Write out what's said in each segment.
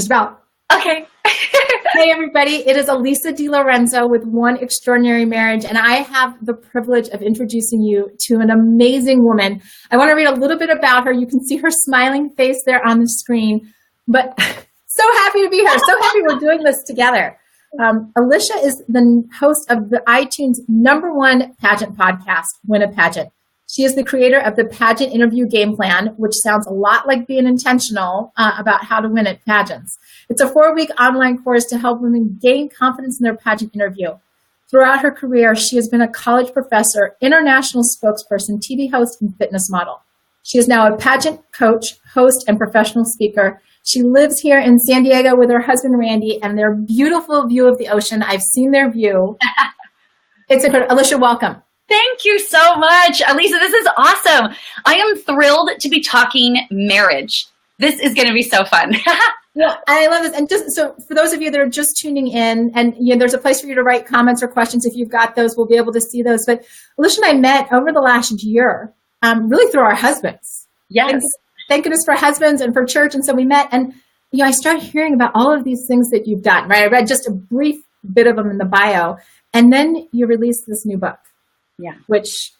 Just about. Okay. Hey, everybody. It is Alycia DiLorenzo with One Extraordinary Marriage, and I have the privilege of introducing you to an amazing woman. I want to read a little bit about her. You can see her smiling face there on the screen, but so happy to be here. So happy we're doing this together. Alycia is the host of the iTunes #1 pageant podcast, Win a Pageant. She is the creator of the Pageant Interview Game Plan, which sounds a lot like being intentional about how to win at pageants. It's a 4-week online course to help women gain confidence in their pageant interview. Throughout her career, she has been a college professor, international spokesperson, TV host, and fitness model. She is now a pageant coach, host, and professional speaker. She lives here in San Diego with her husband, Randy, and their beautiful view of the ocean. I've seen their view. It's incredible. Alycia, welcome. Thank you so much, Alycia. This is awesome. I am thrilled to be talking marriage. This is going to be so fun. Yeah, I love this. And just so for those of you that are just tuning in, and there's a place for you to write comments or questions. If you've got those, we'll be able to see those. But Alycia and I met over the last year, really through our husbands. Yes. Thank goodness for husbands and for church. And so we met, and I started hearing about all of these things that you've done. Right? I read just a brief bit of them in the bio, and then you released this new book. Yeah. What's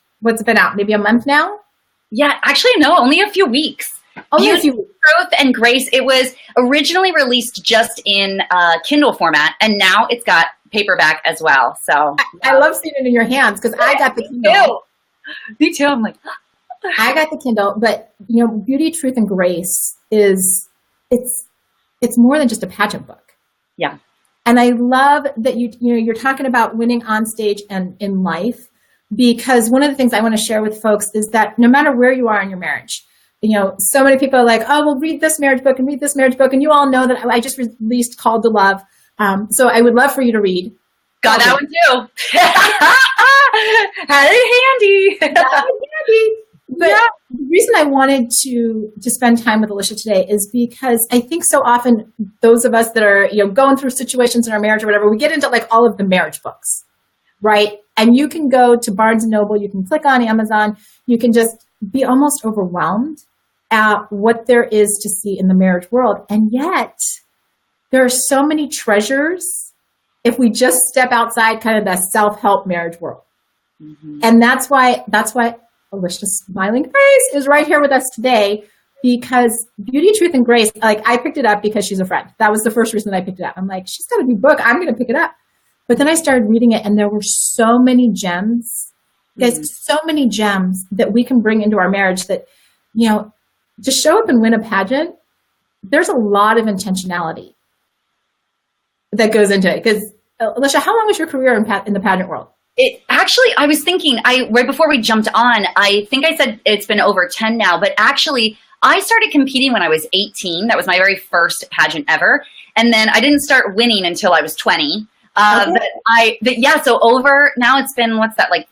been out? Maybe a month now? Yeah, actually, no, only a few weeks. Only a few weeks. Growth and Grace. It was originally released just in Kindle format, and now it's got paperback as well. So I love seeing it in your hands because I got the Kindle. Me too. I'm like, I got the Kindle, but Beauty, Truth, and Grace it's more than just a pageant book. Yeah. And I love that you're talking about winning on stage and in life. Because one of the things I want to share with folks is that no matter where you are in your marriage, so many people are like, oh, well, read this marriage book and read this marriage book. And you all know that I just released Called to Love. So I would love for you to read. Got that one too. Had it handy. But the reason I wanted to spend time with Alycia today is because I think so often those of us that are, going through situations in our marriage or whatever, we get into like all of the marriage books, right? And you can go to Barnes & Noble, you can click on Amazon, you can just be almost overwhelmed at what there is to see in the marriage world. And yet, there are so many treasures if we just step outside kind of the self-help marriage world. Mm-hmm. And that's why Alicia's smiling face is right here with us today, because Beauty, Truth, and Grace, like I picked it up because she's a friend. That was the first reason I picked it up. I'm like, she's got a new book, I'm going to pick it up. But then I started reading it, and there were so many gems, guys, so many gems that we can bring into our marriage that, to show up and win a pageant, there's a lot of intentionality that goes into it. Because, Alycia, how long was your career in the pageant world? I was thinking, right before we jumped on, I think I said it's been over 10 now, but actually I started competing when I was 18. That was my very first pageant ever. And then I didn't start winning until I was 20. So over now it's been,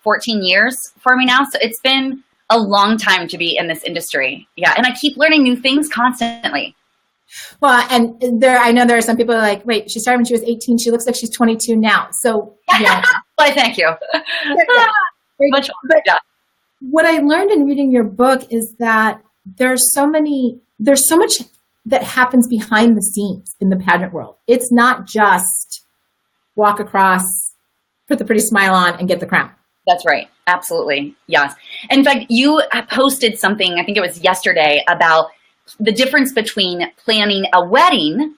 14 years for me now. So it's been a long time to be in this industry. Yeah. And I keep learning new things constantly. Well, and I know there are some people who are like, wait, she started when she was 18. She looks like she's 22 now. So yeah. Why, thank you. But what I learned in reading your book is that there's so much that happens behind the scenes in the pageant world. It's not just walk across, put the pretty smile on, and get the crown. That's right. Absolutely. Yes. In fact, you posted something, I think it was yesterday, about the difference between planning a wedding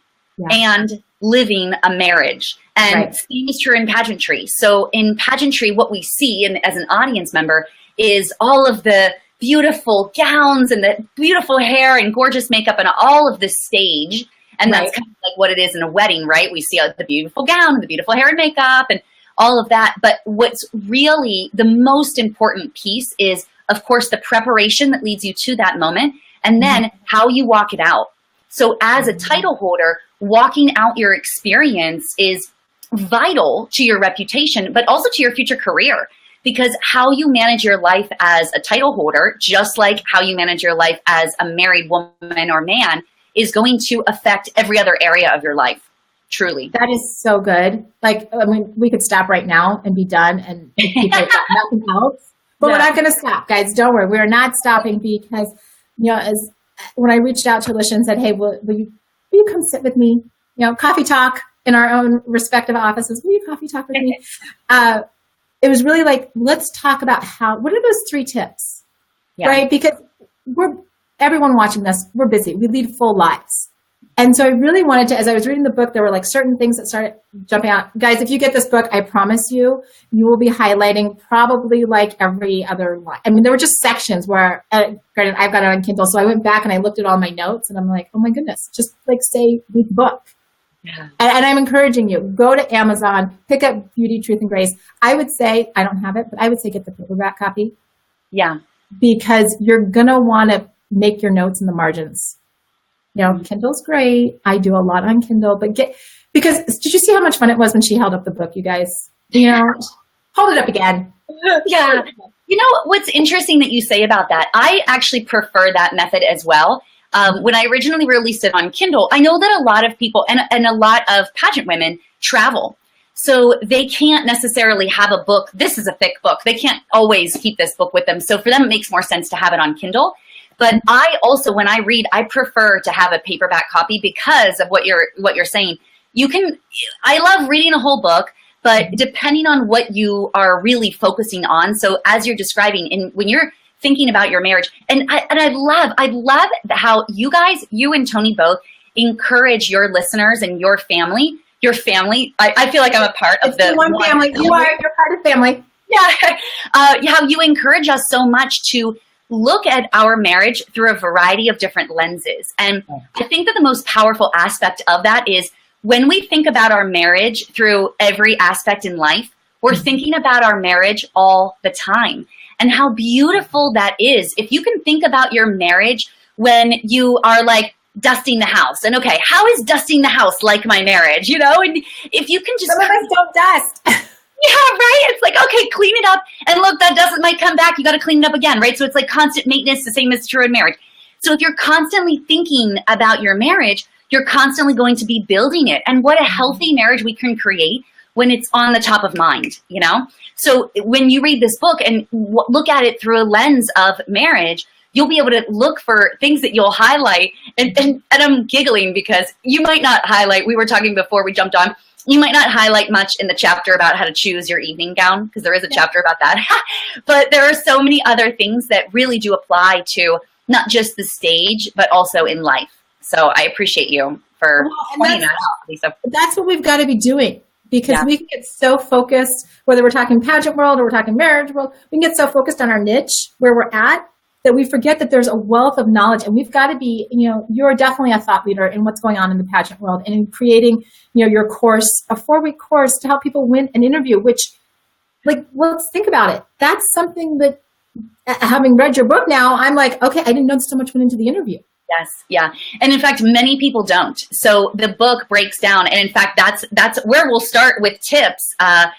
and living a marriage. And same is true in pageantry. So in pageantry, what we see as an audience member is all of the beautiful gowns and the beautiful hair and gorgeous makeup and all of the stage. And that's kind of like what it is in a wedding, right? We see the beautiful gown and the beautiful hair and makeup and all of that. But what's really the most important piece is, of course, the preparation that leads you to that moment, and then how you walk it out. So as a title holder, walking out your experience is vital to your reputation, but also to your future career. Because how you manage your life as a title holder, just like how you manage your life as a married woman or man, is going to affect every other area of your life. Truly. That is so good. We could stop right now and be done and keep nothing else. But we're not going to stop, guys. Don't worry. We're not stopping because, when I reached out to Alycia and said, hey, will you will you come sit with me? Coffee talk in our own respective offices. Will you coffee talk with me? It was really like, let's talk about what are those 3 tips, right? Because everyone watching this, we're busy. We lead full lives. And so I really wanted to, as I was reading the book, there were like certain things that started jumping out. Guys, if you get this book, I promise you will be highlighting probably like every other line. I mean, there were just sections where, granted, I've got it on Kindle. So I went back and I looked at all my notes and I'm like, oh my goodness, just like say, read the book. Yeah. And I'm encouraging you, go to Amazon, pick up Beauty, Truth, and Grace. I would say, I don't have it, but I would say get the paperback copy. Yeah. Because you're going to want to make your notes in the margins. Kindle's great. I do a lot on Kindle, but because did you see how much fun it was when she held up the book, you guys? Hold it up again. Yeah. What's interesting that you say about that, I actually prefer that method as well. When I originally released it on Kindle, I know that a lot of people and a lot of pageant women travel. So they can't necessarily have a book. This is a thick book. They can't always keep this book with them. So for them, it makes more sense to have it on Kindle. But I also, when I read, I prefer to have a paperback copy because of what you're saying. I love reading a whole book, but depending on what you are really focusing on. So as you're describing, and when you're thinking about your marriage, and I love how you guys, you and Tony both encourage your listeners and your family. I feel like I'm a part of the one family. You're part of family. Yeah. How you encourage us so much to look at our marriage through a variety of different lenses. And I think that the most powerful aspect of that is when we think about our marriage through every aspect in life, we're thinking about our marriage all the time and how beautiful that is. If you can think about your marriage when you are like dusting the house, and okay, how is dusting the house like my marriage? And if you can just— Some of us don't dust. Yeah, right? It's like, okay, clean it up. And look, that dust might come back. You got to clean it up again, right? So it's like constant maintenance, the same as true in marriage. So if you're constantly thinking about your marriage, you're constantly going to be building it. And what a healthy marriage we can create when it's on the top of mind, So when you read this book and look at it through a lens of marriage, you'll be able to look for things that you'll highlight. And I'm giggling because you might not highlight, we were talking before we jumped on, you might not highlight much in the chapter about how to choose your evening gown, because there is a chapter about that. But there are so many other things that really do apply to not just the stage, but also in life. So I appreciate you for pointing that out, Lisa. That's what we've got to be doing, because we can get so focused, whether we're talking pageant world or we're talking marriage world, we can get so focused on our niche where we're at that we forget that there's a wealth of knowledge, and we've got to be, you're definitely a thought leader in what's going on in the pageant world and in creating, your course, a 4-week course to help people win an interview, which, like, let's think about it. That's something that, having read your book now, I'm like, okay, I didn't know so much went into the interview. Yes. Yeah. And in fact, many people don't. So the book breaks down. And in fact, that's where we'll start with tips.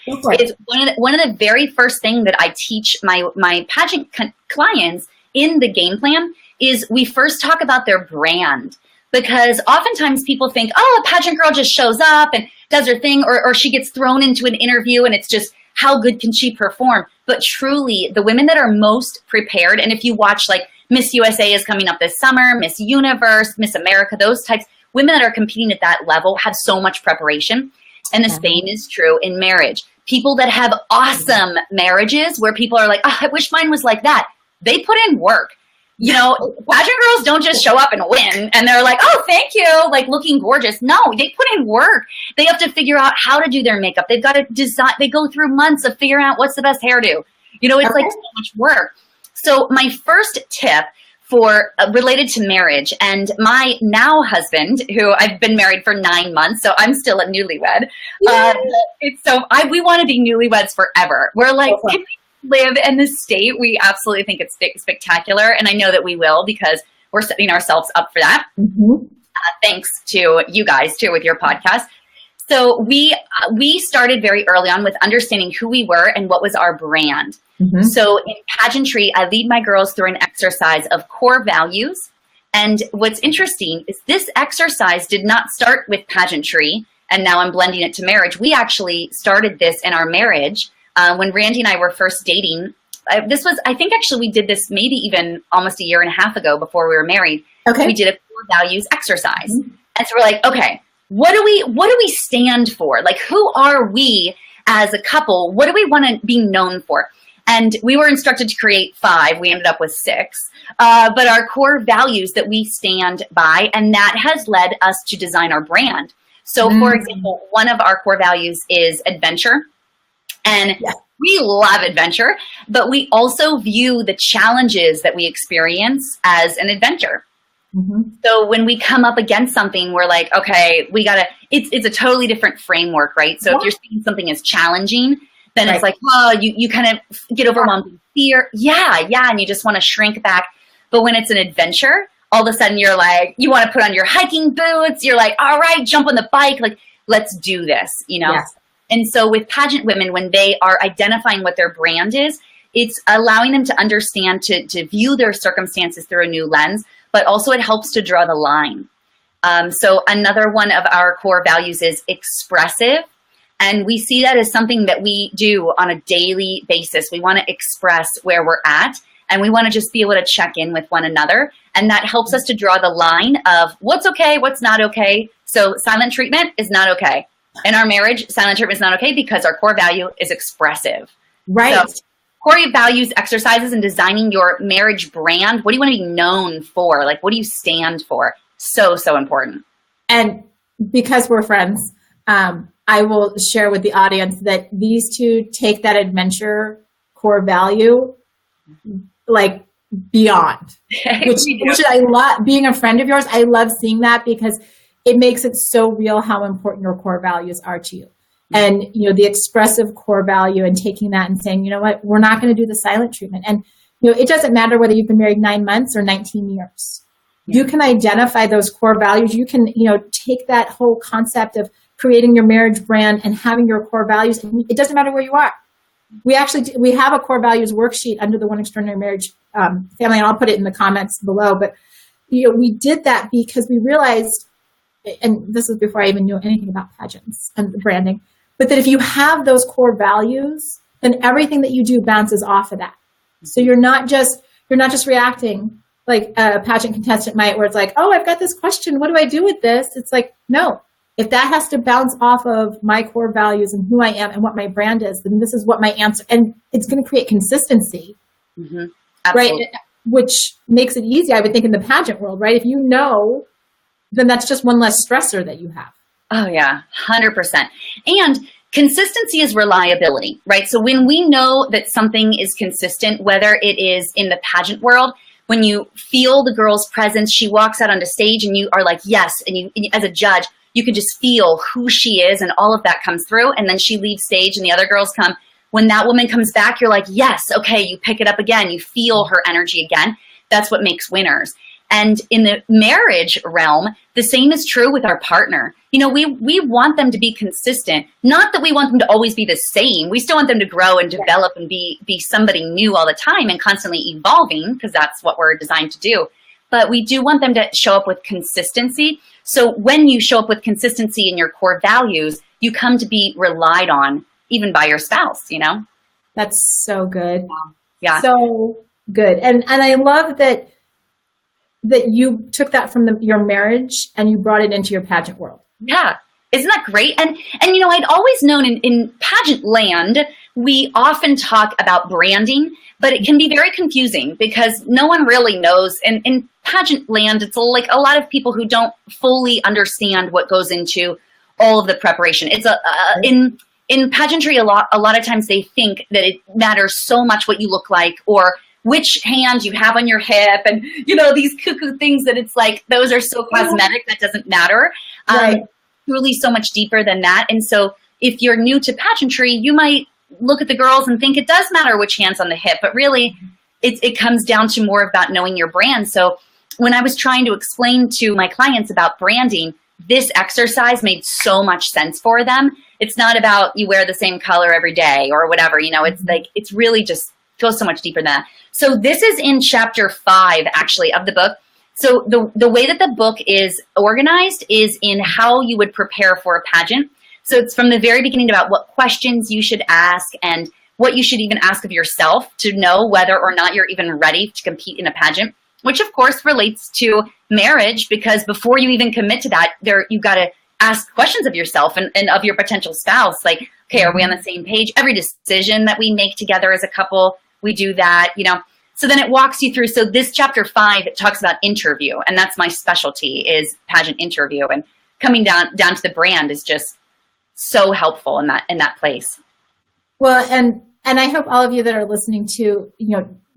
It's one of the very first thing that I teach my pageant clients in the game plan is we first talk about their brand, because oftentimes people think, oh, a pageant girl just shows up and does her thing, or she gets thrown into an interview and it's just how good can she perform? But truly, the women that are most prepared, and if you watch like Miss USA is coming up this summer, Miss Universe, Miss America, those types, women that are competing at that level have so much preparation. And the same is true in marriage. People that have awesome marriages where people are like, oh, I wish mine was like that. They put in work. Pageant girls don't just show up and win and they're like, oh, thank you, like looking gorgeous. No, they put in work. They have to figure out how to do their makeup. They've got to design. They go through months of figuring out what's the best hairdo. It's like so much work. So my first tip for related to marriage, and my now husband, who I've been married for 9 months, so I'm still a newlywed. We want to be newlyweds forever. We're like, can we live in this state? We absolutely think it's spectacular, and I know that we will, because we're setting ourselves up for that. Thanks to you guys too with your podcast. So we started very early on with understanding who we were and what was our brand. So in pageantry, I lead my girls through an exercise of core values. And what's interesting is this exercise did not start with pageantry, and now I'm blending it to marriage. We actually started this in our marriage when Randy and I were first dating. I think actually we did this maybe even almost a year and a half ago before we were married. Okay. We did a core values exercise. And so we're like, okay, what do we stand for? Like, who are we as a couple? What do we want to be known for? And we were instructed to create 5. We ended up with 6. But our core values that we stand by, and that has led us to design our brand. So, for example, one of our core values is adventure. And we love adventure, but we also view the challenges that we experience as an adventure. So when we come up against something, we're like, okay, we gotta, it's a totally different framework, right? So if you're seeing something as challenging, then it's like, oh, you kind of get overwhelmed with fear. Yeah. And you just want to shrink back. But when it's an adventure, all of a sudden you're like, you want to put on your hiking boots. You're like, all right, jump on the bike. Like, let's do this, you know? Yes. And so with pageant women, when they are identifying what their brand is, it's allowing them to understand, to view their circumstances through a new lens, but also it helps to draw the line. So another one of our core values is expressive. And we see that as something that we do on a daily basis. We want to express where we're at, and we want to just be able to check in with one another. And that helps us to draw the line of what's okay, what's not okay. So silent treatment is not okay. In our marriage, silent treatment is not okay because our core value is expressive. Right. So, core values, exercises, and designing your marriage brand. What do you want to be known for? Like, what do you stand for? So important. And because we're friends, I will share with the audience that these two take that adventure core value like beyond, which I love. Being a friend of yours, I love seeing that because it makes it so real how important your core values are to you. And, you know, the expressive core value and taking that and saying, you know what, we're not going to do the silent treatment. And, you know, it doesn't matter whether you've been married 9 months or 19 years. You can identify those core values. You can, you know, take that whole concept of creating your marriage brand and having your core values. And it doesn't matter where you are. We have a core values worksheet under the One Extraordinary Marriage family, and I'll put it in the comments below. But, you know, we did that because we realized, and this was before I even knew anything about pageants and branding, but that if you have those core values, then everything that you do bounces off of that. So you're not just reacting like a pageant contestant might, where it's like, oh, I've got this question. What do I do with this? It's like, no, if that has to bounce off of my core values and who I am and what my brand is, then this is what my answer, and it's going to create consistency, right? Which makes it easy, I would think, in the pageant world, right? If you know, then that's just one less stressor that you have. Oh yeah, 100%. And consistency is reliability, right? So when we know that something is consistent, whether it is in the pageant world, when you feel the girl's presence, she walks out onto stage and you are like, yes. And you, as a judge, you can just feel who she is and all of that comes through. And then she leaves stage and the other girls come. When that woman comes back, you're like, yes, okay, you pick it up again. You feel her energy again. That's what makes winners. And in the marriage realm, the same is true with our partner. You know, we want them to be consistent. Not that we want them to always be the same. We still want them to grow and develop and be somebody new all the time and constantly evolving, because that's what we're designed to do. But we do want them to show up with consistency. So when you show up with consistency in your core values, you come to be relied on even by your spouse, you know? That's so good. Yeah. So good. And I love that you took that from your marriage and you brought it into your pageant world. Yeah. Isn't that great? And you know, I'd always known in pageant land, we often talk about branding, but it can be very confusing because no one really knows. And in pageant land, it's like a lot of people who don't fully understand what goes into all of the preparation. It's in pageantry, a lot of times they think that it matters so much what you look like or which hand you have on your hip and, you know, these cuckoo things that it's like, those are so cosmetic, that doesn't matter. Right. Truly so much deeper than that. And so if you're new to pageantry, you might look at the girls and think it does matter which hand's on the hip, but really it comes down to more about knowing your brand. So when I was trying to explain to my clients about branding, this exercise made so much sense for them. It's not about you wear the same color every day or whatever, you know, it's like, it's really just goes so much deeper than that. So this is in chapter 5, actually, of the book. So the way that the book is organized is in how you would prepare for a pageant. So it's from the very beginning about what questions you should ask and what you should even ask of yourself to know whether or not you're even ready to compete in a pageant. which of course relates to marriage, because before you even commit to that, you've got to ask questions of yourself and of your potential spouse. Like, okay, are we on the same page? Every decision that we make together as a couple, we do that, So then it walks you through. So this chapter 5, it talks about interview, and that's my specialty, is pageant interview. And coming down to the brand is just so helpful in that place. Well, and I hope all of you that are listening to,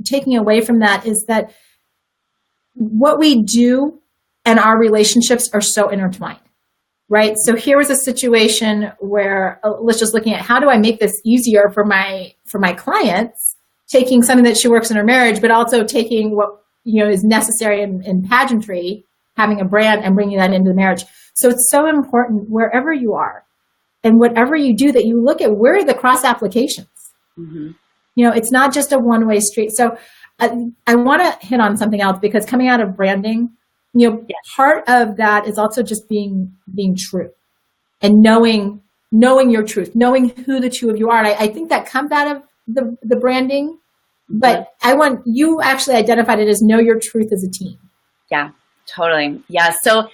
taking away from that is that what we do and our relationships are so intertwined, right? So here was a situation where Alicia's looking at, how do I make this easier for my clients, taking something that she works in her marriage, but also taking what, is necessary in pageantry, having a brand and bringing that into the marriage. So it's so important wherever you are and whatever you do that you look at, where are the cross applications? Mm-hmm. It's not just a one-way street. So I want to hit on something else, because coming out of branding, part of that is also just being true and knowing your truth, knowing who the two of you are. And I think that comes out of the branding, but you actually identified it as know your truth as a team. Yeah, totally. Yeah. So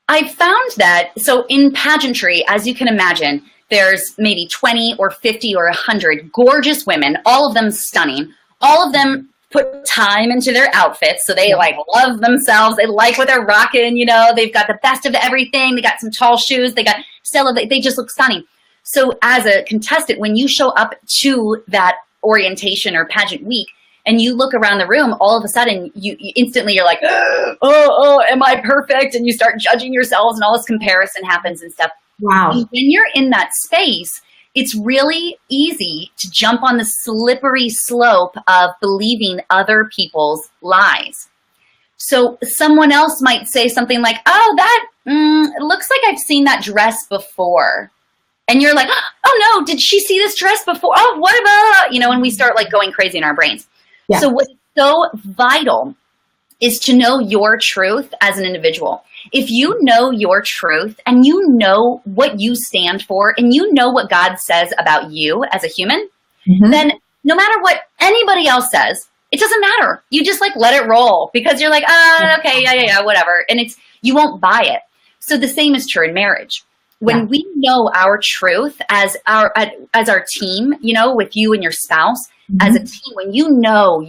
I found that, so in pageantry, as you can imagine, there's maybe 20 or 50 or 100 gorgeous women, all of them stunning, all of them put time into their outfits. So they love themselves. They like what they're rocking. They've got the best of everything. They got some tall shoes. They just look stunning. So as a contestant, when you show up to that orientation or pageant week and you look around the room, all of a sudden you instantly you're like, oh, am I perfect? And you start judging yourselves and all this comparison happens and stuff. Wow. And when you're in that space, it's really easy to jump on the slippery slope of believing other people's lies. So someone else might say something like, it looks like I've seen that dress before. And you're like, oh no, did she see this dress before? Oh, what about, and we start going crazy in our brains. Yeah. So what's so vital is to know your truth as an individual. If you know your truth and you know what you stand for and you know what God says about you as a human, then no matter what anybody else says, it doesn't matter. You just let it roll, because you're like, okay, yeah, whatever. And you won't buy it. So the same is true in marriage. When we know our truth as our team, with you and your spouse, as a team, when you know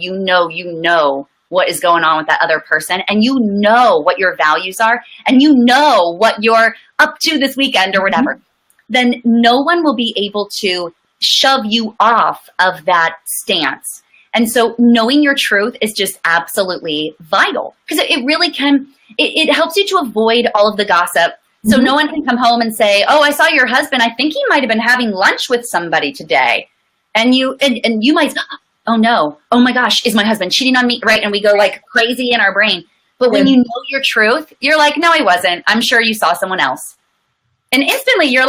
what is going on with that other person, and you know what your values are, and you know what you're up to this weekend or whatever, then no one will be able to shove you off of that stance. And so knowing your truth is just absolutely vital, because it really can, it helps you to avoid all of the gossip. So no one can come home and say, oh, I saw your husband. I think he might have been having lunch with somebody today. And you might, oh no, oh my gosh, is my husband cheating on me? Right. And we go crazy in our brain. But when you know your truth, you're like, no, he wasn't. I'm sure you saw someone else. And instantly you're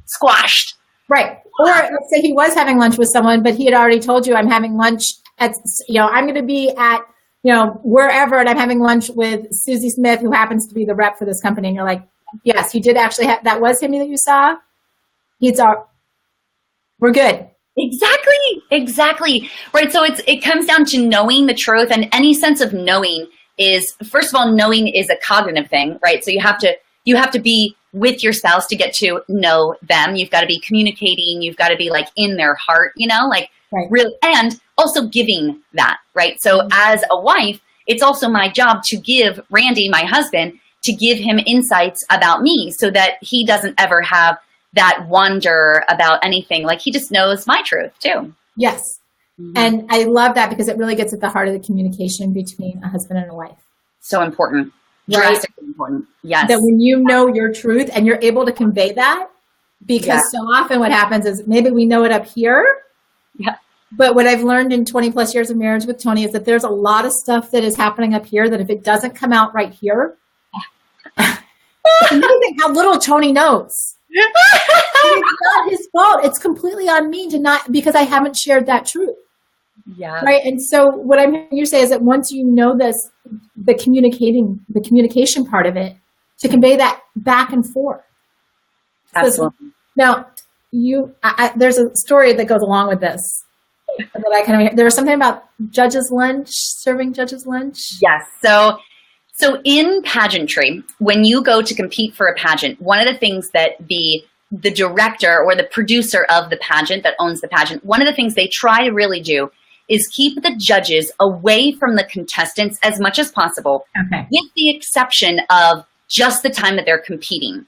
squashed. Right. Or let's say he was having lunch with someone, but he had already told you, I'm having lunch at, I'm going to be at, wherever, and I'm having lunch with Susie Smith, who happens to be the rep for this company. And you're like, yes, you did actually have, that was him that you saw. We're good. Exactly. Right. So it comes down to knowing the truth, and any sense of knowing is, first of all, knowing is a cognitive thing, right? So you have to be with your spouse to get to know them. You've got to be communicating. You've got to be in their heart, really, and also giving that, right? So as a wife, it's also my job to give Randy, my husband, to give him insights about me, so that he doesn't ever have that wonder about anything. He just knows my truth too. Yes. And I love that, because it really gets at the heart of the communication between a husband and a wife. So important. Right? Drastically important. Yes. That when you know your truth and you're able to convey that, because so often what happens is maybe we know it up here. Yeah. But what I've learned in 20 plus years of marriage with Tony is that there's a lot of stuff that is happening up here that if it doesn't come out right here, it's amazing how little Tony knows. It's not his fault. It's completely on me because I haven't shared that truth. Yeah. Right. And so what I'm hearing you say is that once you know this, the communication part of it, to convey that back and forth. Absolutely. So, now, there's a story that goes along with this. There was something about judges' lunch, serving judges' lunch. Yes. So in pageantry, when you go to compete for a pageant, one of the things that the director or the producer of the pageant that owns the pageant, one of the things they try to really do is keep the judges away from the contestants as much as possible, with the exception of just the time that they're competing.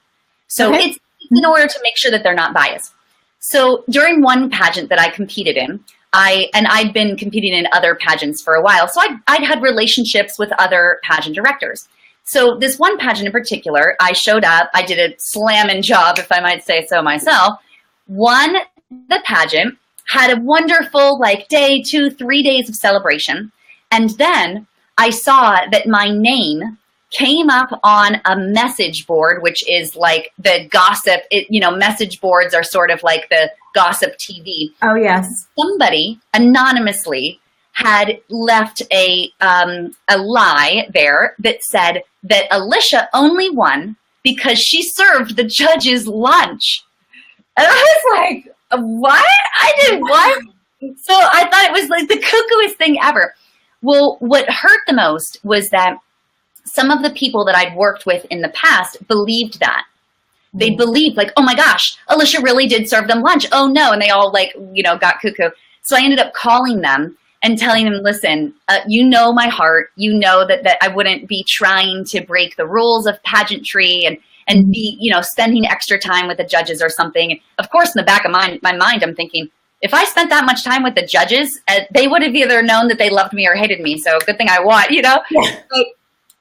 So it's in order to make sure that they're not biased. So during one pageant that I competed in, I'd been competing in other pageants for a while, so I'd had relationships with other pageant directors. So this one pageant in particular, I showed up, I did a slamming job, if I might say so myself, won the pageant, had a wonderful day, 2, 3 days of celebration. And then I saw that my name came up on a message board, which is like the gossip, message boards are sort of like the gossip TV. Oh, yes. Somebody anonymously had left a lie there that said that Alycia only won because she served the judges lunch. And I was like, what? I did what? So I thought it was like the cuckooest thing ever. Well, what hurt the most was that some of the people that I'd worked with in the past believed that. They believed oh my gosh, Alycia really did serve them lunch. Oh no. And they all got cuckoo. So I ended up calling them and telling them, listen, you know my heart. You know that I wouldn't be trying to break the rules of pageantry and be, spending extra time with the judges or something. Of course, in the back of my mind, I'm thinking, if I spent that much time with the judges, they would have either known that they loved me or hated me. So good thing I won, Yeah.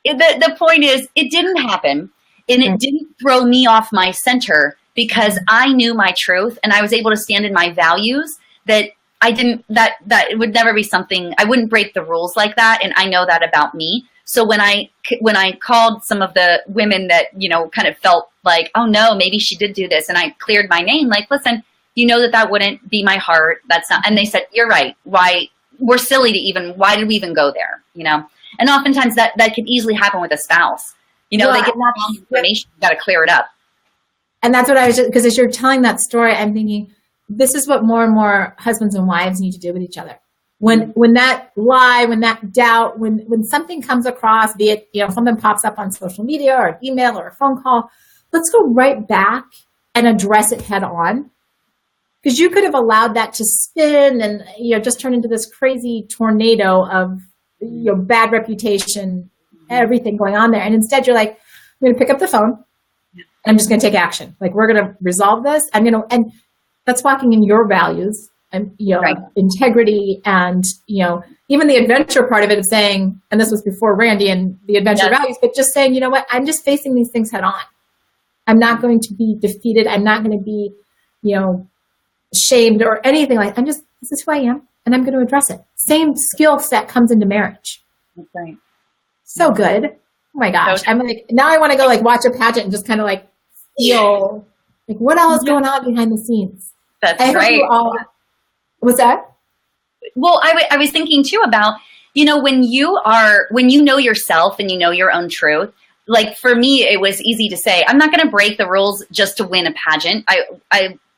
But the point is, it didn't happen. And it didn't throw me off my center because I knew my truth and I was able to stand in my values that that it would never be something, I wouldn't break the rules like that. And I know that about me. So when I called some of the women that, kind of felt like, oh no, maybe she did do this. And I cleared my name, listen, that wouldn't be my heart. That's not, and they said, you're right. Why we're silly why did we even go there? And oftentimes that could easily happen with a spouse. They get wrong information. You got to clear it up. And that's what because as you're telling that story, I'm thinking, this is what more and more husbands and wives need to do with each other. When that lie, when that doubt, when something comes across, be it, something pops up on social media or an email or a phone call, let's go right back and address it head on. Because you could have allowed that to spin and, just turn into this crazy tornado of, bad reputation, everything going on there. And instead you're like, I'm going to pick up the phone. And I'm just going to take action. We're going to resolve this. And that's walking in your values and, integrity and, even the adventure part of it of saying, and this was before Randy and the adventure values, but just saying, you know what, I'm just facing these things head on. I'm not going to be defeated. I'm not going to be, shamed or anything this is who I am and I'm going to address it. Same skill set comes into marriage. That's right. So good. Oh my gosh. I'm now I want to go watch a pageant and just kind of feel what all is going on behind the scenes. That's right. What's that? Well, I was thinking too about, when you know yourself and you know your own truth, for me, it was easy to say, I'm not going to break the rules just to win a pageant.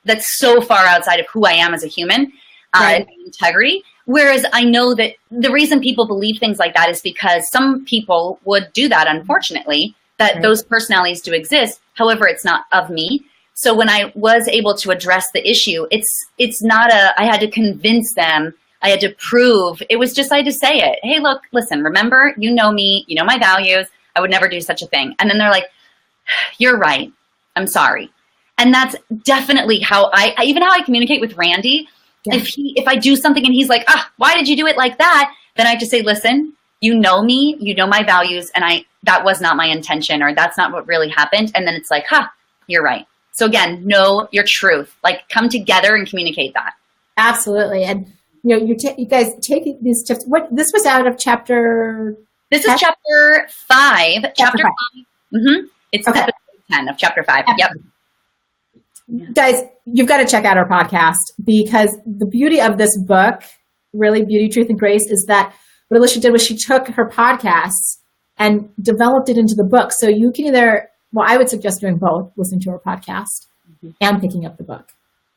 That's so far outside of who I am as a human, and integrity. Whereas I know that the reason people believe things like that is because some people would do that, unfortunately, that those personalities do exist. However, it's not of me. So when I was able to address the issue, it's not I had to convince them. I had to prove. It was just, I had to say it. Hey, look, listen, remember, you know me, you know my values. I would never do such a thing. And then they're like, you're right. I'm sorry. And that's definitely how I communicate with Randy. Yeah. If I do something and he's like, why did you do it like that? Then I have to say, listen, you know me, you know my values, and that was not my intention, or that's not what really happened. And then it's like, you're right. So again, know your truth. Come together and communicate that. Absolutely. And you guys take these tips. This was out of chapter. This is chapter 5. Chapter 5. Mm-hmm. It's episode 10 of chapter 5. Yep. Guys, you've got to check out our podcast, because the beauty of this book, really Beauty, Truth, and Grace, is that what Alycia did was she took her podcasts and developed it into the book. So you can I would suggest doing both, listening to her podcast and picking up the book.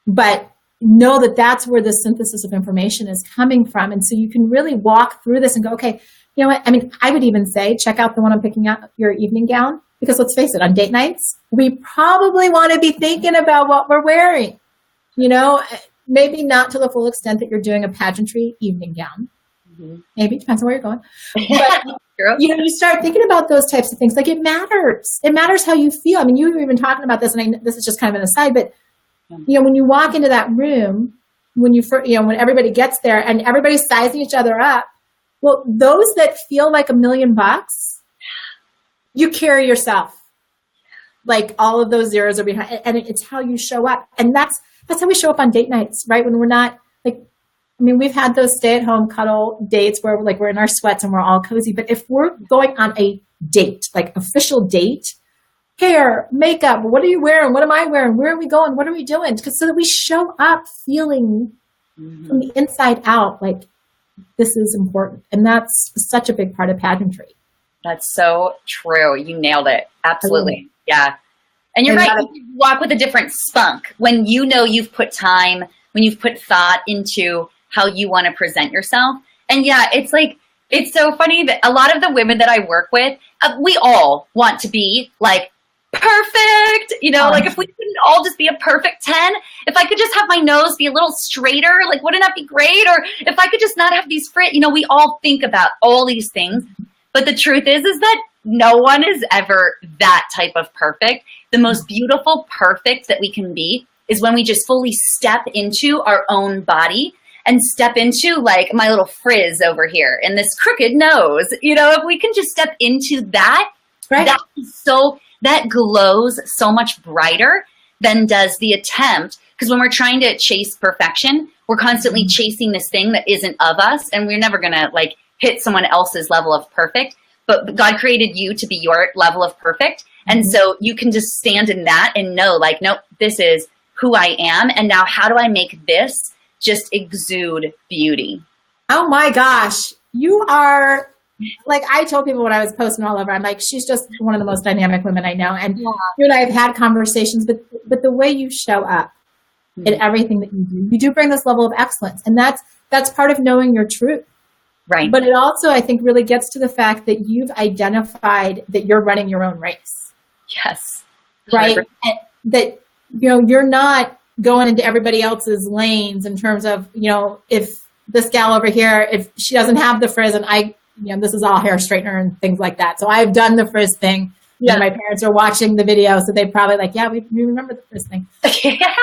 But know that that's where the synthesis of information is coming from. And so you can really walk through this and go, okay, you know what? I mean, I would even say, check out the one I'm picking out, your evening gown, because let's face it, on date nights, we probably want to be thinking about what we're wearing, you know, maybe not to the full extent that you're doing a pageantry evening gown. Mm-hmm. Maybe, depends on where you're going. But, you know, you start thinking about those types of things. Like, it matters. It matters how you feel. I mean, you were even talking about this, and this is just kind of an aside, but, you know, when you walk into that room, when everybody gets there and everybody's sizing each other up, well, those that feel like $1 million, you carry yourself. Like, all of those zeros are behind, and it's how you show up. And that's how we show up on date nights, right? When we're not, like, I mean, we've had those stay-at-home cuddle dates where we're in our sweats and we're all cozy. But if we're going on a date, like official date, hair, makeup, what are you wearing? What am I wearing? Where are we going? What are we doing? So that we show up feeling from the inside out like this is important. And that's such a big part of pageantry. That's so true. You nailed it. Absolutely. Yeah. And you're right. You walk with a different spunk when you know you've put time, when you've put thought into how you want to present yourself. And yeah, it's like, it's so funny that a lot of the women that I work with, we all want to be like perfect, you know, like if we couldn't all just be a perfect 10, if I could just have my nose be a little straighter, like, wouldn't that be great? Or if I could just not have these you know, we all think about all these things. But the truth is that no one is ever that type of perfect. The most beautiful perfect that we can be is when we just fully step into our own body and step into, like, my little frizz over here and this crooked nose. You know, if we can just step into that, right, that glows so much brighter than does the attempt. Because when we're trying to chase perfection, we're constantly chasing this thing that isn't of us, and we're never going to, like, hit someone else's level of perfect. But God created you to be your level of perfect. And so you can just stand in that and know, like, nope, this is who I am. And now how do I make this just exude beauty? Oh my gosh. You are, like, I told people when I was posting all over, I'm like, she's just one of the most dynamic women I know. And you and I have had conversations, but the way you show up in everything that you do bring this level of excellence. And that's part of knowing your truth. Right. But it also, I think, really gets to the fact that you've identified that you're running your own race. Yes. Right. And that, you know, you're not going into everybody else's lanes in terms of, you know, if this gal over here, if she doesn't have the frizz and this is all hair straightener and things like that. So I've done the frizz thing. Yeah. And my parents are watching the video. So they probably like, yeah, we remember the frizz thing. Yeah.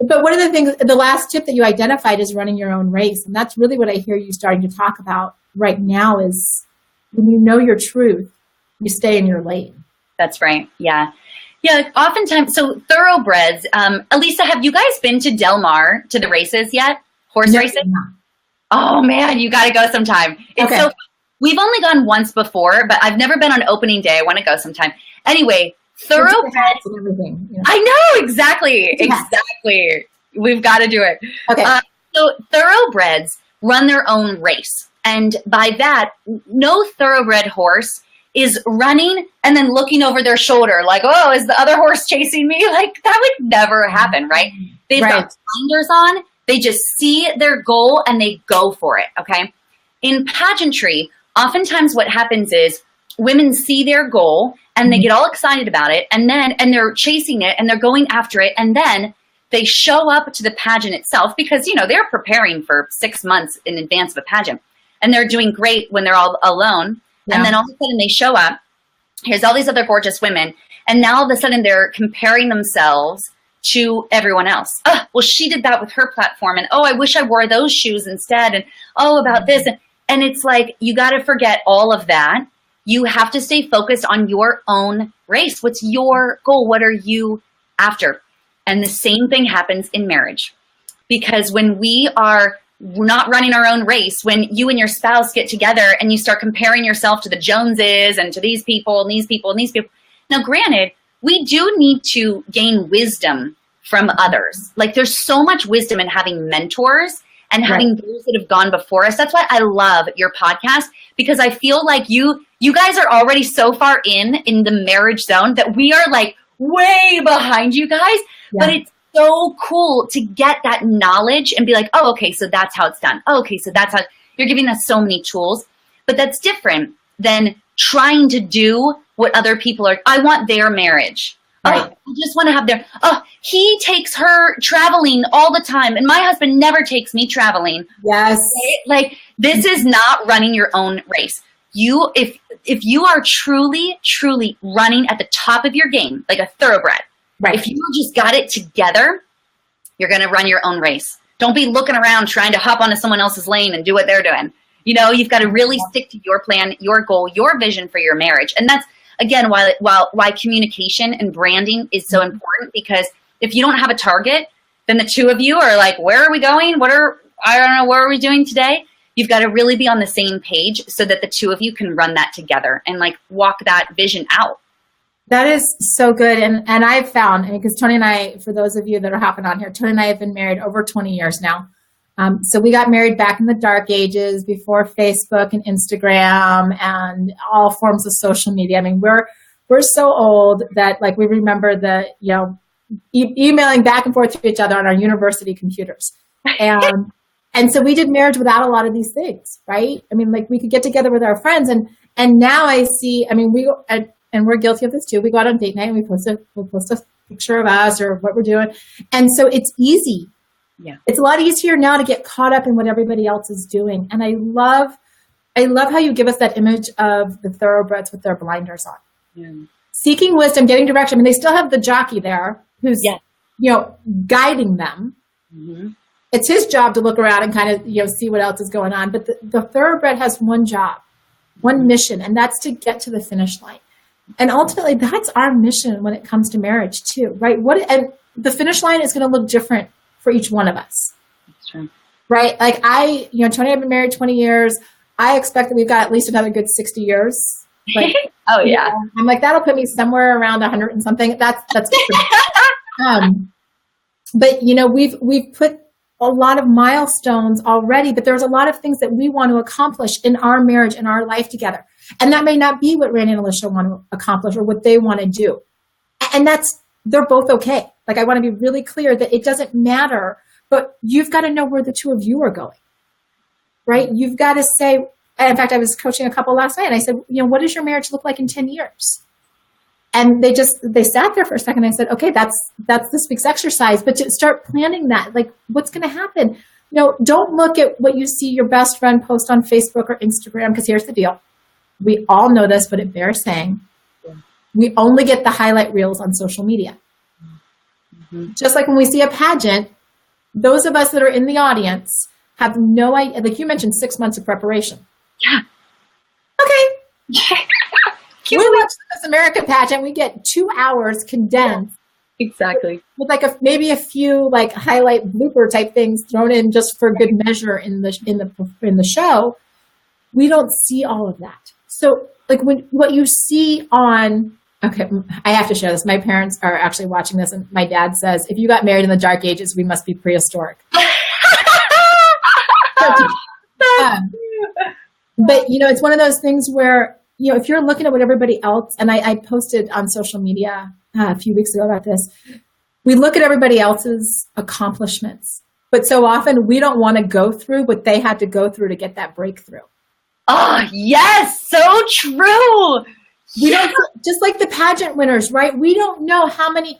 But one of the things, the last tip that you identified is running your own race. And that's really what I hear you starting to talk about right now is when you know your truth, you stay in your lane. That's right. Yeah. Yeah. Oftentimes, so thoroughbreds, Alycia, have you guys been to Del Mar to the races yet? Horse racing? Oh man, you got to go sometime. It's so, we've only gone once before, but I've never been on opening day. I want to go sometime. Anyway, thoroughbreds and everything. Yeah. I know, exactly. Yeah. Exactly. We've got to do it. Okay. So thoroughbreds run their own race. And by that, no thoroughbred horse is running and then looking over their shoulder like, oh, is the other horse chasing me? Like, that would never happen, right? They've got blinders on. They just see their goal and they go for it, okay? In pageantry, oftentimes what happens is women see their goal and they get all excited about it and they're chasing it and they're going after it, and then they show up to the pageant itself because, you know, they're preparing for 6 months in advance of a pageant and they're doing great when they're all alone. Yeah. And then all of a sudden they show up, here's all these other gorgeous women, and now all of a sudden they're comparing themselves to everyone else. Oh, well, she did that with her platform, and oh, I wish I wore those shoes instead, and oh, about this. And it's like, you got to forget all of that. You have to stay focused on your own race. What's your goal? What are you after? And the same thing happens in marriage. Because when we are not running our own race, when you and your spouse get together and you start comparing yourself to the Joneses and to these people and these people and these people. Now, granted, we do need to gain wisdom from others. Like, there's so much wisdom in having mentors and having those that have gone before us. That's why I love your podcast, because I feel like you guys are already so far in the marriage zone that we are like way behind you guys. Yeah. But so cool to get that knowledge and be like, oh, okay, so that's how it's done. Oh, okay, so that's how you're giving us so many tools. But that's different than trying to do what other people are. I want their marriage. Right. Oh, I just want to have their, he takes her traveling all the time. And my husband never takes me traveling. Yes. Right? Like, this is not running your own race. If you are truly, truly running at the top of your game, like a thoroughbred, right? If you just got it together, you're going to run your own race. Don't be looking around trying to hop onto someone else's lane and do what they're doing. You know, you've got to really stick to your plan, your goal, your vision for your marriage. And that's, again, why communication and branding is so important, because if you don't have a target, then the two of you are like, where are we going? I don't know, what are we doing today? You've got to really be on the same page so that the two of you can run that together and like walk that vision out. That is so good. And I've found, because Tony and I, for those of you that are hopping on here, Tony and I have been married over 20 years now. So we got married back in the dark ages before Facebook and Instagram and all forms of social media. I mean, we're so old that like we remember the, emailing back and forth to each other on our university computers. And so we did marriage without a lot of these things, right? I mean, like we could get together with our friends and now I see, I mean, and we're guilty of this too. We go out on date night and we'll post a picture of us or what we're doing. And so it's easy. Yeah. It's a lot easier now to get caught up in what everybody else is doing. And I love how you give us that image of the thoroughbreds with their blinders on. Yeah. Seeking wisdom, getting direction. I mean, they still have the jockey there who's, guiding them. Mm-hmm. It's his job to look around and kind of, see what else is going on. But the thoroughbred has one job, one mission, and that's to get to the finish line. And ultimately, that's our mission when it comes to marriage too, right? And the finish line is going to look different for each one of us. That's true. Right? Like Tony and I have been married 20 years. I expect that we've got at least another good 60 years. Like, oh yeah. I'm like, that'll put me somewhere around 100 and something. That's but we've put a lot of milestones already, but there's a lot of things that we want to accomplish in our marriage and our life together. And that may not be what Randy and Alycia want to accomplish or what they want to do. And they're both okay. Like, I want to be really clear that it doesn't matter, but you've got to know where the two of you are going, right? You've got to say, and in fact, I was coaching a couple last night and I said, what does your marriage look like in 10 years? And they sat there for a second. And I said, okay, that's this week's exercise, but to start planning that, like what's going to happen? Don't look at what you see your best friend post on Facebook or Instagram, because here's the deal. We all know this, but it bears saying. Yeah. We only get the highlight reels on social media. Mm-hmm. Just like when we see a pageant, those of us that are in the audience have no idea. Like you mentioned, 6 months of preparation. Yeah. Okay. We watch the Miss America pageant. We get 2 hours condensed. Exactly. With like maybe a few like highlight blooper type things thrown in just for good measure in the show. We don't see all of that. So like what you see on, okay, I have to share this. My parents are actually watching this, and my dad says, if you got married in the dark ages, we must be prehistoric. But it's one of those things where, if you're looking at what everybody else, and I posted on social media a few weeks ago about this, we look at everybody else's accomplishments, but so often we don't want to go through what they had to go through to get that breakthrough. Oh, yes. So true. We don't, just like the pageant winners, right? We don't know how many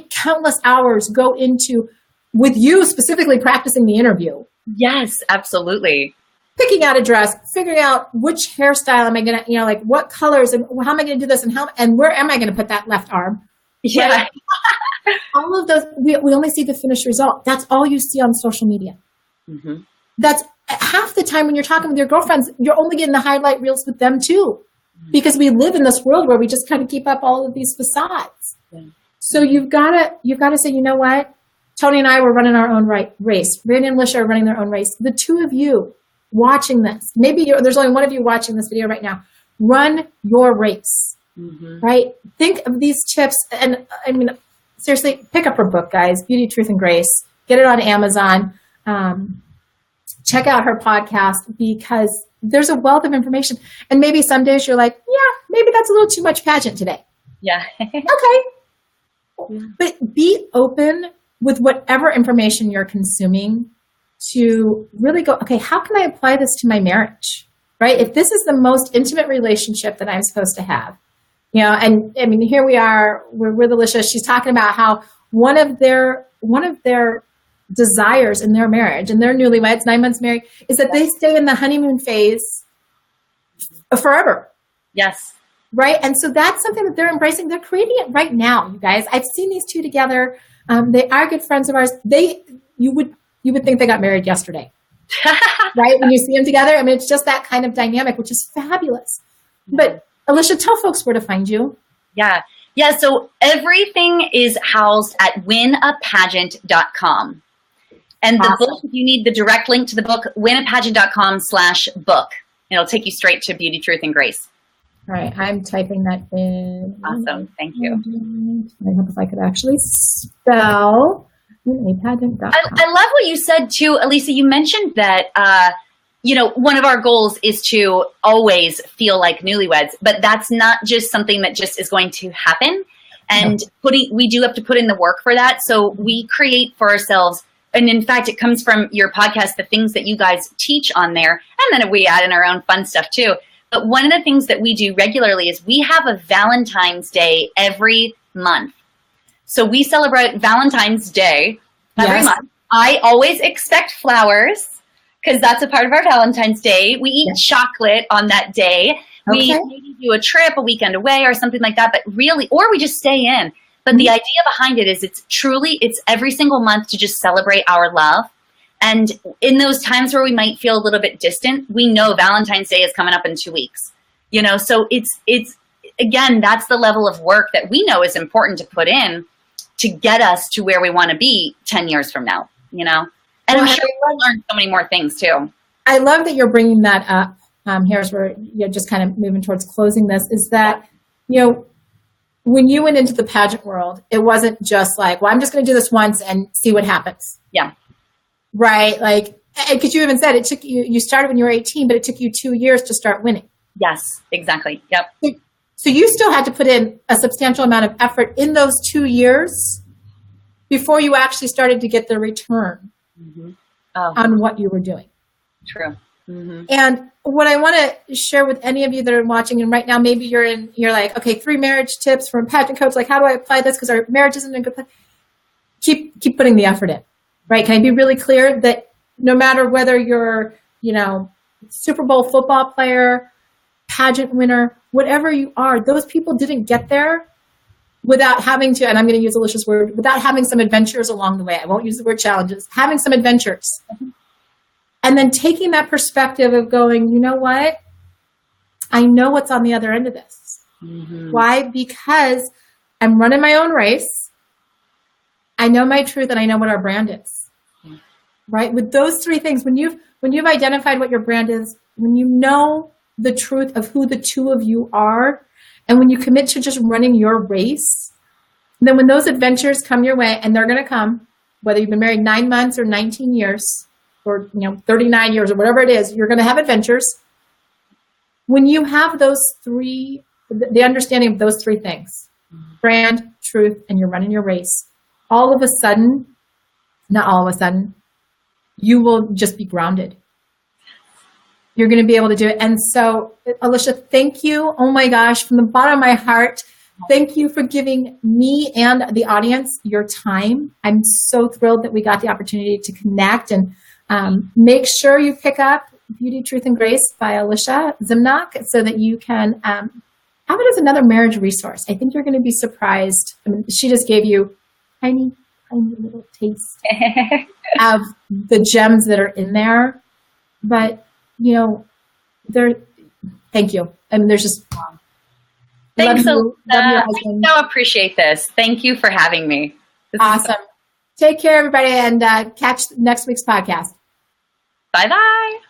countless hours go into, with you specifically, practicing the interview. Yes, absolutely. Picking out a dress, figuring out which hairstyle am I going to, like what colors and how am I going to do this and where am I going to put that left arm? Yeah. Right? All of those, we only see the finished result. That's all you see on social media. Mm-hmm. That's half the time when you're talking with your girlfriends, you're only getting the highlight reels with them too, because we live in this world where we just kind of keep up all of these facades. Yeah. So you've got to say, you know what? Tony and I were running our own race. Randy and Alycia are running their own race. The two of you watching this, maybe there's only one of you watching this video right now. Run your race, right? Think of these tips. And I mean, seriously, pick up her book, guys, Beauty, Truth, and Grace. Get it on Amazon. Check out her podcast, because there's a wealth of information. And maybe some days you're like, yeah, maybe that's a little too much pageant today. Yeah. Okay. Yeah. But be open with whatever information you're consuming to really go, okay, how can I apply this to my marriage, right? If this is the most intimate relationship that I'm supposed to have, you know, and I mean, here we are, we're with Alycia. She's talking about how one of their desires in their marriage, and they're newlyweds, 9 months married, is that they stay in the honeymoon phase forever. Yes. Right. And so that's something that they're embracing. They're creating it right now, you guys. I've seen these two together. They are good friends of ours. You would think they got married yesterday, right? When you see them together, I mean, it's just that kind of dynamic, which is fabulous. But Alycia, tell folks where to find you. Yeah. So everything is housed at winapageant.com. And the book, if you need the direct link to the book, winapageant.com/book. It'll take you straight to Beauty, Truth, and Grace. All right. I'm typing that in. Awesome. Thank you. I hope if I could actually spell winapageant.com. I love what you said too, Alycia. You mentioned that, one of our goals is to always feel like newlyweds, but that's not just something that just is going to happen. And we do have to put in the work for that. So we create for ourselves. And in fact, it comes from your podcast, the things that you guys teach on there. And then we add in our own fun stuff too. But one of the things that we do regularly is we have a Valentine's Day every month. So we celebrate Valentine's Day every month. I always expect flowers because that's a part of our Valentine's Day. We eat chocolate on that day. We maybe do a trip, a weekend away or something like that. But really, or we just stay in. But the idea behind it is it's every single month to just celebrate our love. And in those times where we might feel a little bit distant, we know Valentine's Day is coming up in 2 weeks, so it's again, that's the level of work that we know is important to put in to get us to where we want to be 10 years from now, And I'm sure we'll learn so many more things too. I love that you're bringing that up. Here's where you're just kind of moving towards closing this is that, when you went into the pageant world, it wasn't just like, well, I'm just going to do this once and see what happens. Yeah. Right. Like, because you even said it took you started when you were 18, but it took you 2 years to start winning. Yes, exactly. Yep. So you still had to put in a substantial amount of effort in those 2 years before you actually started to get the return on what you were doing. True. Mm-hmm. And what I want to share with any of you that are watching, and right now maybe you're like, okay, 3 marriage tips from pageant coach. Like, how do I apply this? Because our marriage isn't in a good place. Keep putting the effort in, right? Can I be really clear that no matter whether you're, Super Bowl football player, pageant winner, whatever you are, those people didn't get there without having to, and I'm going to use Alycia's word, without having some adventures along the way. I won't use the word challenges, having some adventures. And then taking that perspective of going, you know what? I know what's on the other end of this. Mm-hmm. Why? Because I'm running my own race. I know my truth and I know what our brand is. Mm-hmm. Right? With those 3 things, when you've identified what your brand is, when you know the truth of who the two of you are, and when you commit to just running your race, then when those adventures come your way, and they're going to come, whether you've been married 9 months or 19 years, or 39 years or whatever it is, you're going to have adventures. When you have those 3, the understanding of those 3 things, brand, truth, and you're running your race, all of a sudden, not all of a sudden, you will just be grounded. You're going to be able to do it. And so, Alycia, thank you. Oh my gosh, from the bottom of my heart, thank you for giving me and the audience your time. I'm so thrilled that we got the opportunity to connect, and make sure you pick up Beauty, Truth, and Grace by Alycia Zimnoch so that you can have it as another marriage resource. I think you're going to be surprised. I mean, she just gave you tiny little taste of the gems that are in there. But, thank you. I mean, there's just... Thanks, Alycia. I so appreciate this. Thank you for having me. Awesome. Take care, everybody, and catch next week's podcast. Bye-bye.